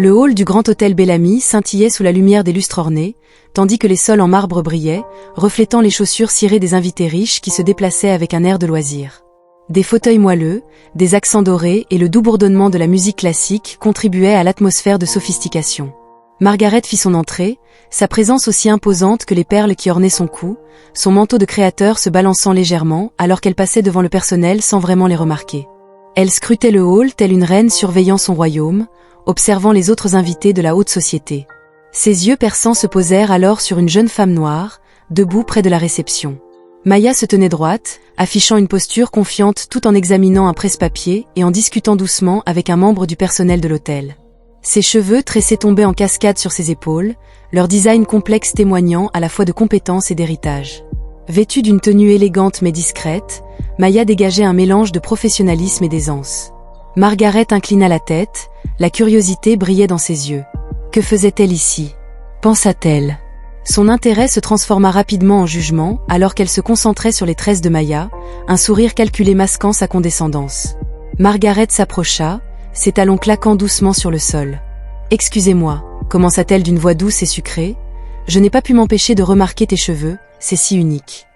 Le hall du grand hôtel Bellamy scintillait sous la lumière des lustres ornés, tandis que les sols en marbre brillaient, reflétant les chaussures cirées des invités riches qui se déplaçaient avec un air de loisir. Des fauteuils moelleux, des accents dorés et le doux bourdonnement de la musique classique contribuaient à l'atmosphère de sophistication. Margaret fit son entrée, sa présence aussi imposante que les perles qui ornaient son cou, son manteau de créateur se balançant légèrement alors qu'elle passait devant le personnel sans vraiment les remarquer. Elle scrutait le hall telle une reine surveillant son royaume, observant les autres invités de la haute société. Ses yeux perçants se posèrent alors sur une jeune femme noire, debout près de la réception. Maya se tenait droite, affichant une posture confiante tout en examinant un presse-papier et en discutant doucement avec un membre du personnel de l'hôtel. Ses cheveux tressés tombaient en cascade sur ses épaules, leur design complexe témoignant à la fois de compétence et d'héritage. Vêtue d'une tenue élégante mais discrète, Maya dégageait un mélange de professionnalisme et d'aisance. Margaret inclina la tête, la curiosité brillait dans ses yeux. Que faisait-elle ici? Pensa-t-elle. Son intérêt se transforma rapidement en jugement alors qu'elle se concentrait sur les tresses de Maya, un sourire calculé masquant sa condescendance. Margaret s'approcha, ses talons claquant doucement sur le sol. « Excusez-moi » commença-t-elle d'une voix douce et sucrée, « je n'ai pas pu m'empêcher de remarquer tes cheveux, c'est si unique. »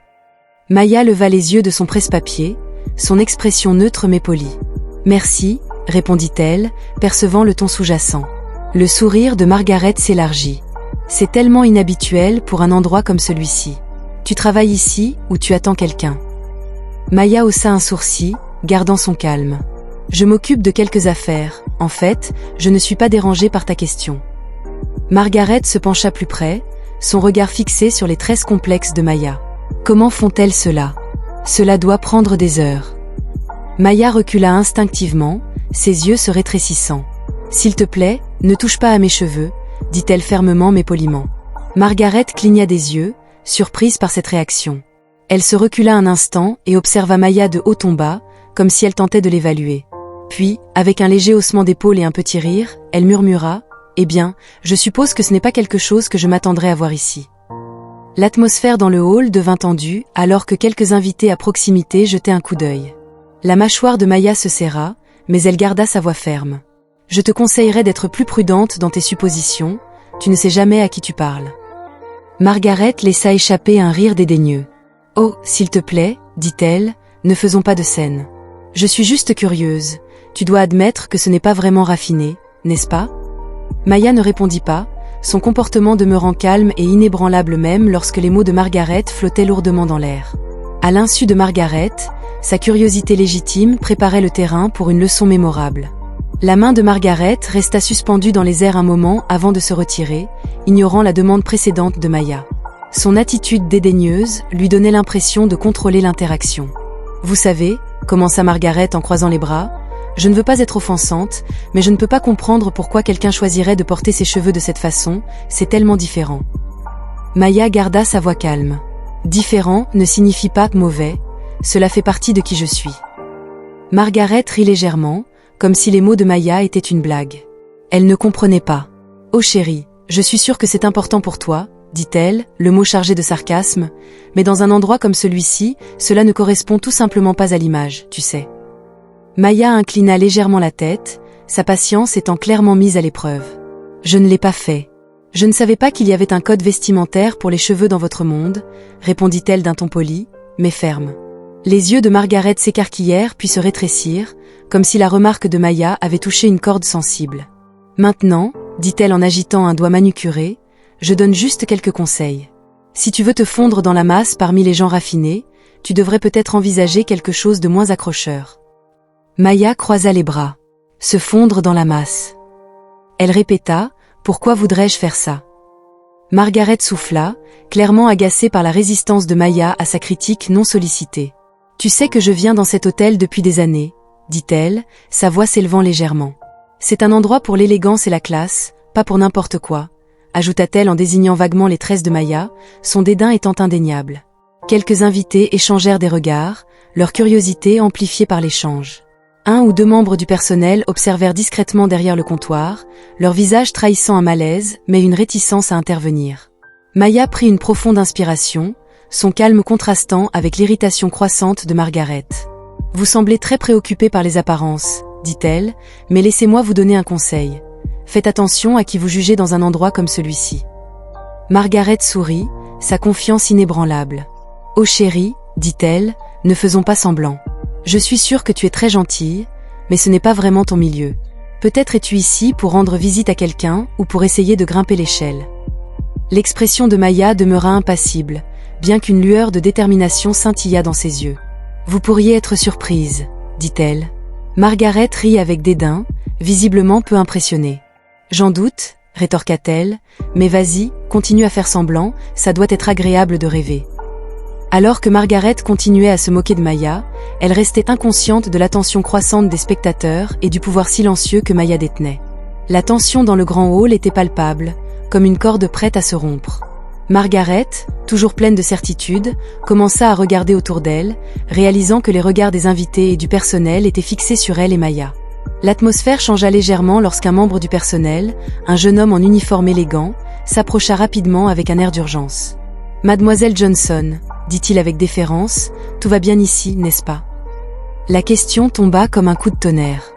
Maya leva les yeux de son presse-papier, son expression neutre mais polie. « Merci » répondit-elle, percevant le ton sous-jacent. Le sourire de Margaret s'élargit. « C'est tellement inhabituel pour un endroit comme celui-ci. Tu travailles ici ou tu attends quelqu'un ?» Maya haussa un sourcil, gardant son calme. « Je m'occupe de quelques affaires. En fait, je ne suis pas dérangée par ta question. » Margaret se pencha plus près, son regard fixé sur les tresses complexes de Maya. « Comment font-elles cela? Cela doit prendre des heures. » Maya recula instinctivement, ses yeux se rétrécissant. « S'il te plaît, ne touche pas à mes cheveux, » dit-elle fermement mais poliment. Margaret cligna des yeux, surprise par cette réaction. Elle se recula un instant et observa Maya de haut en bas, comme si elle tentait de l'évaluer. Puis, avec un léger haussement d'épaule et un petit rire, elle murmura « Eh bien, je suppose que ce n'est pas quelque chose que je m'attendrais à voir ici. » L'atmosphère dans le hall devint tendue alors que quelques invités à proximité jetaient un coup d'œil. La mâchoire de Maya se serra, mais elle garda sa voix ferme. « Je te conseillerais d'être plus prudente dans tes suppositions, tu ne sais jamais à qui tu parles. » Margaret laissa échapper un rire dédaigneux. « Oh, s'il te plaît, dit-elle, ne faisons pas de scène. Je suis juste curieuse, tu dois admettre que ce n'est pas vraiment raffiné, n'est-ce pas ?» Maya ne répondit pas, son comportement demeurant calme et inébranlable même lorsque les mots de Margaret flottaient lourdement dans l'air. À l'insu de Margaret, sa curiosité légitime préparait le terrain pour une leçon mémorable. La main de Margaret resta suspendue dans les airs un moment avant de se retirer, ignorant la demande précédente de Maya. Son attitude dédaigneuse lui donnait l'impression de contrôler l'interaction. « Vous savez, » commença Margaret en croisant les bras, « je ne veux pas être offensante, mais je ne peux pas comprendre pourquoi quelqu'un choisirait de porter ses cheveux de cette façon, c'est tellement différent. » Maya garda sa voix calme. « Différent ne signifie pas mauvais, cela fait partie de qui je suis. » Margaret rit légèrement, comme si les mots de Maya étaient une blague. Elle ne comprenait pas. « Oh chérie, je suis sûre que c'est important pour toi, » dit-elle, le mot chargé de sarcasme, « mais dans un endroit comme celui-ci, cela ne correspond tout simplement pas à l'image, tu sais. » Maya inclina légèrement la tête, sa patience étant clairement mise à l'épreuve. « Je ne l'ai pas fait. Je ne savais pas qu'il y avait un code vestimentaire pour les cheveux dans votre monde, » répondit-elle d'un ton poli, mais ferme. Les yeux de Margaret s'écarquillèrent puis se rétrécirent, comme si la remarque de Maya avait touché une corde sensible. « Maintenant, » dit-elle en agitant un doigt manucuré, « je donne juste quelques conseils. Si tu veux te fondre dans la masse parmi les gens raffinés, tu devrais peut-être envisager quelque chose de moins accrocheur. » Maya croisa les bras. « Se fondre dans la masse. » Elle répéta, « Pourquoi voudrais-je faire ça ?» Margaret souffla, clairement agacée par la résistance de Maya à sa critique non sollicitée. « Tu sais que je viens dans cet hôtel depuis des années, » dit-elle, sa voix s'élevant légèrement. « C'est un endroit pour l'élégance et la classe, pas pour n'importe quoi, » ajouta-t-elle en désignant vaguement les tresses de Maya, son dédain étant indéniable. Quelques invités échangèrent des regards, leur curiosité amplifiée par l'échange. Un ou deux membres du personnel observèrent discrètement derrière le comptoir, leur visage trahissant un malaise, mais une réticence à intervenir. Maya prit une profonde inspiration, son calme contrastant avec l'irritation croissante de Margaret. « Vous semblez très préoccupée par les apparences, dit-elle, mais laissez-moi vous donner un conseil. Faites attention à qui vous jugez dans un endroit comme celui-ci. Margaret sourit, sa confiance inébranlable. « Oh chérie, dit-elle, ne faisons pas semblant. Je suis sûre que tu es très gentille, mais ce n'est pas vraiment ton milieu. Peut-être es-tu ici pour rendre visite à quelqu'un ou pour essayer de grimper l'échelle. » L'expression de Maya demeura impassible, bien qu'une lueur de détermination scintilla dans ses yeux. « Vous pourriez être surprise, dit-elle. » Margaret rit avec dédain, visiblement peu impressionnée. « J'en doute, rétorqua-t-elle, mais vas-y, continue à faire semblant, ça doit être agréable de rêver. » Alors que Margaret continuait à se moquer de Maya, elle restait inconsciente de l'attention croissante des spectateurs et du pouvoir silencieux que Maya détenait. La tension dans le grand hall était palpable, comme une corde prête à se rompre. Margaret, toujours pleine de certitude, commença à regarder autour d'elle, réalisant que les regards des invités et du personnel étaient fixés sur elle et Maya. L'atmosphère changea légèrement lorsqu'un membre du personnel, un jeune homme en uniforme élégant, s'approcha rapidement avec un air d'urgence. « Mademoiselle Johnson, » dit-il avec déférence, « tout va bien ici, n'est-ce pas ?» La question tomba comme un coup de tonnerre.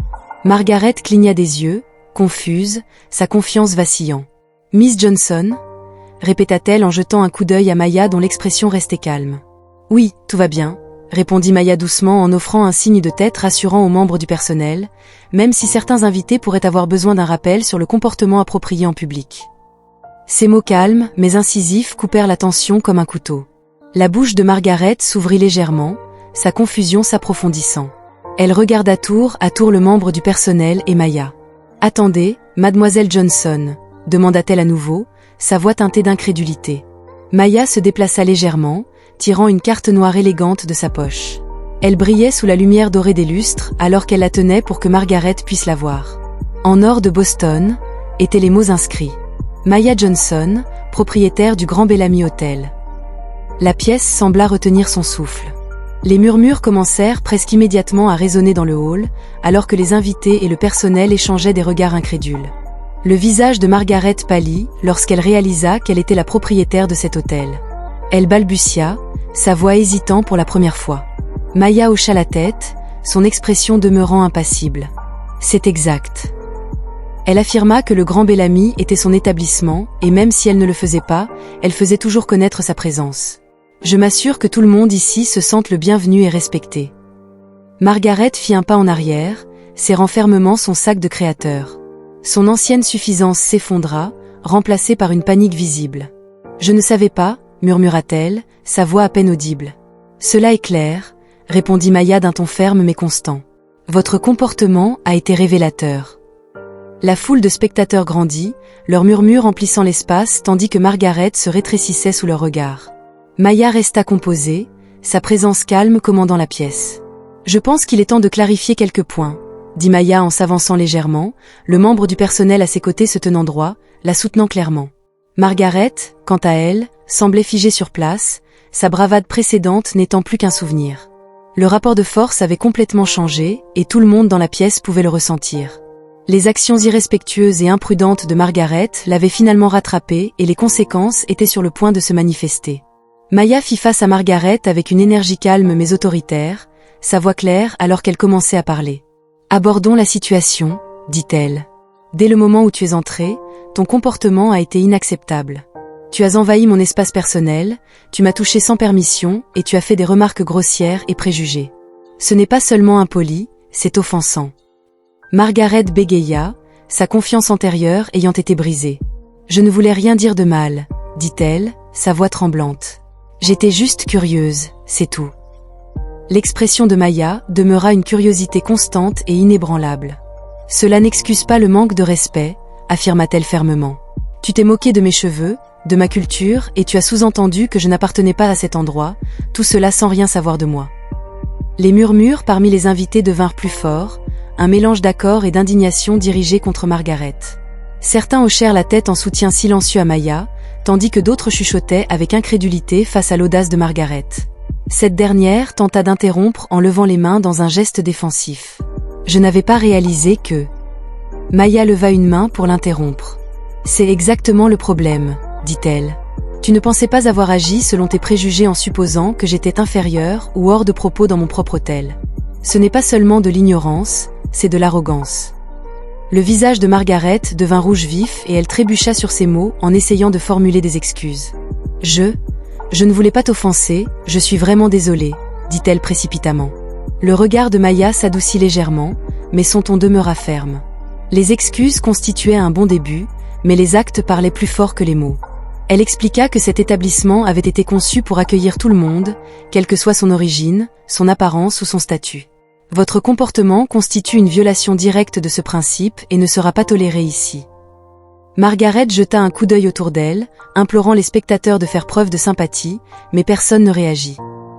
Margaret cligna des yeux, confuse, sa confiance vacillant. « Miss Johnson ?» répéta-t-elle en jetant un coup d'œil à Maya dont l'expression restait calme. « Oui, tout va bien », répondit Maya doucement en offrant un signe de tête rassurant aux membres du personnel, même si certains invités pourraient avoir besoin d'un rappel sur le comportement approprié en public. Ces mots calmes, mais incisifs, coupèrent la tension comme un couteau. La bouche de Margaret s'ouvrit légèrement, sa confusion s'approfondissant. Elle regarda tour à tour le membre du personnel et Maya. « Attendez, mademoiselle Johnson », demanda-t-elle à nouveau, sa voix teintée d'incrédulité. Maya se déplaça légèrement, tirant une carte noire élégante de sa poche. Elle brillait sous la lumière dorée des lustres alors qu'elle la tenait pour que Margaret puisse la voir. En or de Boston, étaient les mots inscrits. Maya Johnson, propriétaire du Grand Bellamy Hotel. La pièce sembla retenir son souffle. Les murmures commencèrent presque immédiatement à résonner dans le hall, alors que les invités et le personnel échangeaient des regards incrédules. Le visage de Margaret pâlit lorsqu'elle réalisa qu'elle était la propriétaire de cet hôtel. Elle balbutia, sa voix hésitant pour la première fois. Maya hocha la tête, son expression demeurant impassible. « C'est exact. » Elle affirma que le Grand Bellamy était son établissement, et même si elle ne le faisait pas, elle faisait toujours connaître sa présence. « Je m'assure que tout le monde ici se sente le bienvenu et respecté. » Margaret fit un pas en arrière, serrant fermement son sac de créateur. Son ancienne suffisance s'effondra, remplacée par une panique visible. « Je ne savais pas, » murmura-t-elle, sa voix à peine audible. « Cela est clair, » répondit Maya d'un ton ferme mais constant. « Votre comportement a été révélateur. » La foule de spectateurs grandit, leurs murmures emplissant l'espace tandis que Margaret se rétrécissait sous leurs regards. Maya resta composée, sa présence calme commandant la pièce. « Je pense qu'il est temps de clarifier quelques points, » dit Maya en s'avançant légèrement, le membre du personnel à ses côtés se tenant droit, la soutenant clairement. Margaret, quant à elle, semblait figée sur place, sa bravade précédente n'étant plus qu'un souvenir. Le rapport de force avait complètement changé, et tout le monde dans la pièce pouvait le ressentir. Les actions irrespectueuses et imprudentes de Margaret l'avaient finalement rattrapée et les conséquences étaient sur le point de se manifester. Maya fit face à Margaret avec une énergie calme mais autoritaire, sa voix claire alors qu'elle commençait à parler. « Abordons la situation, » dit-elle. « Dès le moment où tu es entrée, ton comportement a été inacceptable. Tu as envahi mon espace personnel, tu m'as touché sans permission et tu as fait des remarques grossières et préjugées. Ce n'est pas seulement impoli, c'est offensant. » Margaret bégaya, sa confiance antérieure ayant été brisée. « Je ne voulais rien dire de mal, » dit-elle, sa voix tremblante. « J'étais juste curieuse, c'est tout. » L'expression de Maya demeura une curiosité constante et inébranlable. « Cela n'excuse pas le manque de respect, » affirma-t-elle fermement. « Tu t'es moqué de mes cheveux, de ma culture, et tu as sous-entendu que je n'appartenais pas à cet endroit, tout cela sans rien savoir de moi. » Les murmures parmi les invités devinrent plus forts, un mélange d'accord et d'indignation dirigé contre Margaret. Certains hochèrent la tête en soutien silencieux à Maya, tandis que d'autres chuchotaient avec incrédulité face à l'audace de Margaret. Cette dernière tenta d'interrompre en levant les mains dans un geste défensif. « Je n'avais pas réalisé que... » Maya leva une main pour l'interrompre. « C'est exactement le problème, » dit-elle. « Tu ne pensais pas avoir agi selon tes préjugés en supposant que j'étais inférieure ou hors de propos dans mon propre hôtel. Ce n'est pas seulement de l'ignorance, c'est de l'arrogance. » Le visage de Margaret devint rouge vif et elle trébucha sur ses mots en essayant de formuler des excuses. Je ne voulais pas t'offenser, je suis vraiment désolée, dit-elle précipitamment. Le regard de Maya s'adoucit légèrement, mais son ton demeura ferme. Les excuses constituaient un bon début, mais les actes parlaient plus fort que les mots. Elle expliqua que cet établissement avait été conçu pour accueillir tout le monde, quelle que soit son origine, son apparence ou son statut. Votre comportement constitue une violation directe de ce principe et ne sera pas toléré ici. Margaret jeta un coup d'œil autour d'elle, implorant les spectateurs de faire preuve de sympathie, mais personne ne réagit.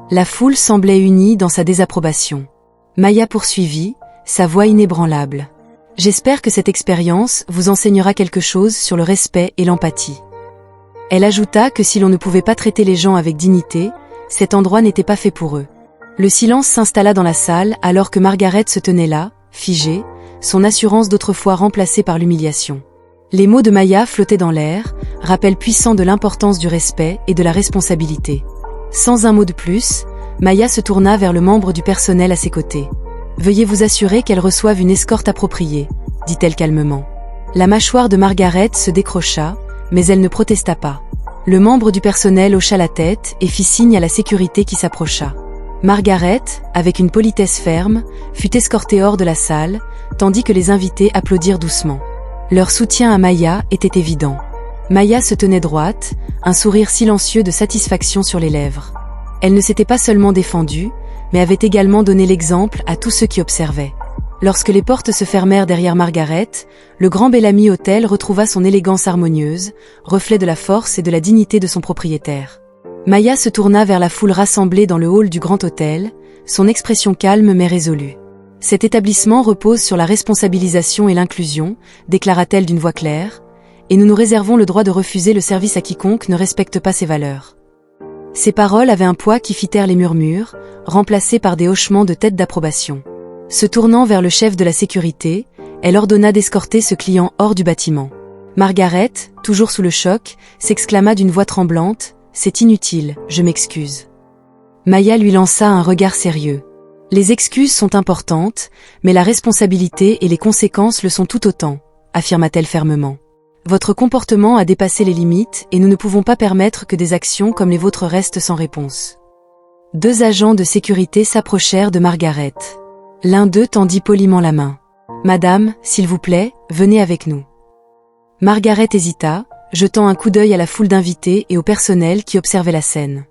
La foule semblait unie dans sa désapprobation. Maya poursuivit, sa voix inébranlable. « J'espère que cette expérience vous enseignera quelque chose sur le respect et l'empathie. » Elle ajouta que si l'on ne pouvait pas traiter les gens avec dignité, cet endroit n'était pas fait pour eux. Le silence s'installa dans la salle alors que Margaret se tenait là, figée, son assurance d'autrefois remplacée par l'humiliation. Les mots de Maya flottaient dans l'air, rappel puissant de l'importance du respect et de la responsabilité. Sans un mot de plus, Maya se tourna vers le membre du personnel à ses côtés. « Veuillez vous assurer qu'elle reçoive une escorte appropriée, » dit-elle calmement. La mâchoire de Margaret se décrocha, mais elle ne protesta pas. Le membre du personnel hocha la tête et fit signe à la sécurité qui s'approcha. Margaret, avec une politesse ferme, fut escortée hors de la salle, tandis que les invités applaudirent doucement. Leur soutien à Maya était évident. Maya se tenait droite, un sourire silencieux de satisfaction sur les lèvres. Elle ne s'était pas seulement défendue, mais avait également donné l'exemple à tous ceux qui observaient. Lorsque les portes se fermèrent derrière Margaret, le Grand Bellamy Hotel retrouva son élégance harmonieuse, reflet de la force et de la dignité de son propriétaire. Maya se tourna vers la foule rassemblée dans le hall du Grand Hôtel, son expression calme mais résolue. « Cet établissement repose sur la responsabilisation et l'inclusion, déclara-t-elle d'une voix claire, et nous nous réservons le droit de refuser le service à quiconque ne respecte pas ces valeurs. » Ces paroles avaient un poids qui fit taire les murmures, remplacés par des hochements de tête d'approbation. Se tournant vers le chef de la sécurité, elle ordonna d'escorter ce client hors du bâtiment. Margaret, toujours sous le choc, s'exclama d'une voix tremblante, « C'est inutile, je m'excuse. » Maya lui lança un regard sérieux. « Les excuses sont importantes, mais la responsabilité et les conséquences le sont tout autant, » affirma-t-elle fermement. « Votre comportement a dépassé les limites et nous ne pouvons pas permettre que des actions comme les vôtres restent sans réponse. » Deux agents de sécurité s'approchèrent de Margaret. L'un d'eux tendit poliment la main. « Madame, s'il vous plaît, venez avec nous. » Margaret hésita, jetant un coup d'œil à la foule d'invités et au personnel qui observait la scène.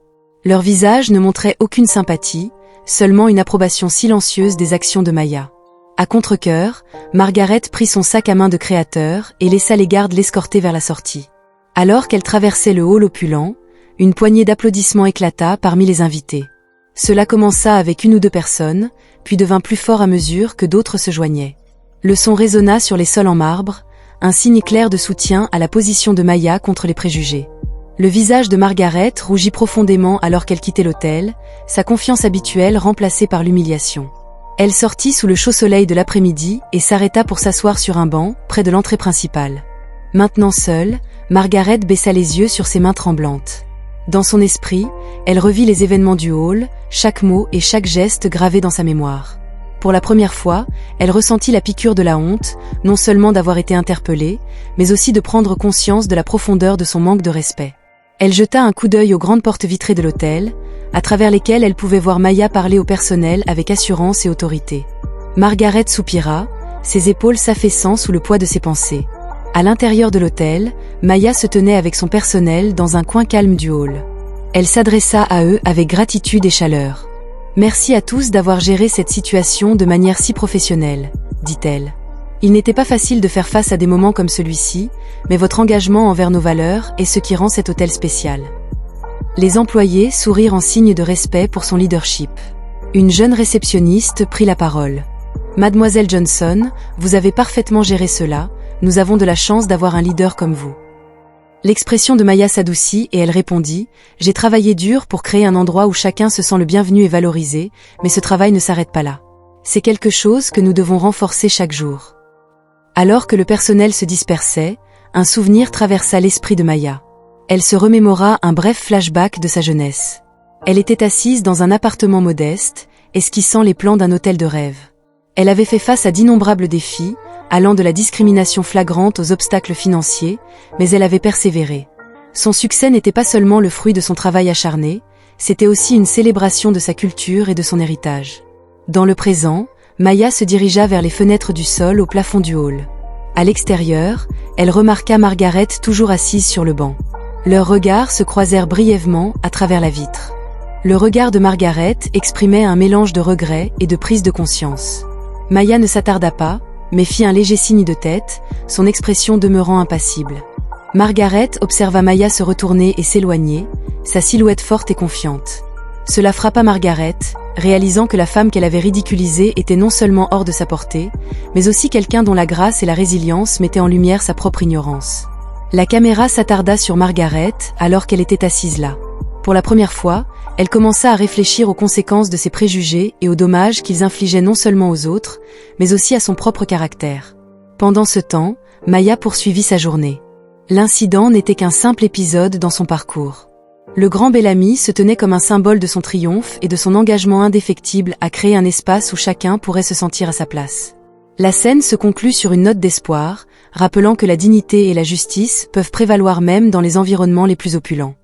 Leur visage ne montrait aucune sympathie, seulement une approbation silencieuse des actions de Maya. À contre-cœur, Margaret prit son sac à main de créateur et laissa les gardes l'escorter vers la sortie. Alors qu'elle traversait le hall opulent, une poignée d'applaudissements éclata parmi les invités. Cela commença avec une ou deux personnes, puis devint plus fort à mesure que d'autres se joignaient. Le son résonna sur les sols en marbre, un signe clair de soutien à la position de Maya contre les préjugés. Le visage de Margaret rougit profondément alors qu'elle quittait l'hôtel, sa confiance habituelle remplacée par l'humiliation. Elle sortit sous le chaud soleil de l'après-midi et s'arrêta pour s'asseoir sur un banc, près de l'entrée principale. Maintenant seule, Margaret baissa les yeux sur ses mains tremblantes. Dans son esprit, elle revit les événements du hall, chaque mot et chaque geste gravés dans sa mémoire. Pour la première fois, elle ressentit la piqûre de la honte, non seulement d'avoir été interpellée, mais aussi de prendre conscience de la profondeur de son manque de respect. Elle jeta un coup d'œil aux grandes portes vitrées de l'hôtel, à travers lesquelles elle pouvait voir Maya parler au personnel avec assurance et autorité. Margaret soupira, ses épaules s'affaissant sous le poids de ses pensées. À l'intérieur de l'hôtel, Maya se tenait avec son personnel dans un coin calme du hall. Elle s'adressa à eux avec gratitude et chaleur. « Merci à tous d'avoir géré cette situation de manière si professionnelle, » dit-elle. « Il n'était pas facile de faire face à des moments comme celui-ci, mais votre engagement envers nos valeurs est ce qui rend cet hôtel spécial. » Les employés sourirent en signe de respect pour son leadership. Une jeune réceptionniste prit la parole. « Mademoiselle Johnson, vous avez parfaitement géré cela, nous avons de la chance d'avoir un leader comme vous. » L'expression de Maya s'adoucit et elle répondit « J'ai travaillé dur pour créer un endroit où chacun se sent le bienvenu et valorisé, mais ce travail ne s'arrête pas là. C'est quelque chose que nous devons renforcer chaque jour. » Alors que le personnel se dispersait, un souvenir traversa l'esprit de Maya. Elle se remémora un bref flashback de sa jeunesse. Elle était assise dans un appartement modeste, esquissant les plans d'un hôtel de rêve. Elle avait fait face à d'innombrables défis, allant de la discrimination flagrante aux obstacles financiers, mais elle avait persévéré. Son succès n'était pas seulement le fruit de son travail acharné, c'était aussi une célébration de sa culture et de son héritage. Dans le présent, Maya se dirigea vers les fenêtres du sol au plafond du hall. À l'extérieur, elle remarqua Margaret toujours assise sur le banc. Leurs regards se croisèrent brièvement à travers la vitre. Le regard de Margaret exprimait un mélange de regret et de prise de conscience. Maya ne s'attarda pas, mais fit un léger signe de tête, son expression demeurant impassible. Margaret observa Maya se retourner et s'éloigner, sa silhouette forte et confiante. Cela frappa Margaret, réalisant que la femme qu'elle avait ridiculisée était non seulement hors de sa portée, mais aussi quelqu'un dont la grâce et la résilience mettaient en lumière sa propre ignorance. La caméra s'attarda sur Margaret alors qu'elle était assise là. Pour la première fois, elle commença à réfléchir aux conséquences de ses préjugés et aux dommages qu'ils infligeaient non seulement aux autres, mais aussi à son propre caractère. Pendant ce temps, Maya poursuivit sa journée. L'incident n'était qu'un simple épisode dans son parcours. Le grand Bellamy se tenait comme un symbole de son triomphe et de son engagement indéfectible à créer un espace où chacun pourrait se sentir à sa place. La scène se conclut sur une note d'espoir, rappelant que la dignité et la justice peuvent prévaloir même dans les environnements les plus opulents.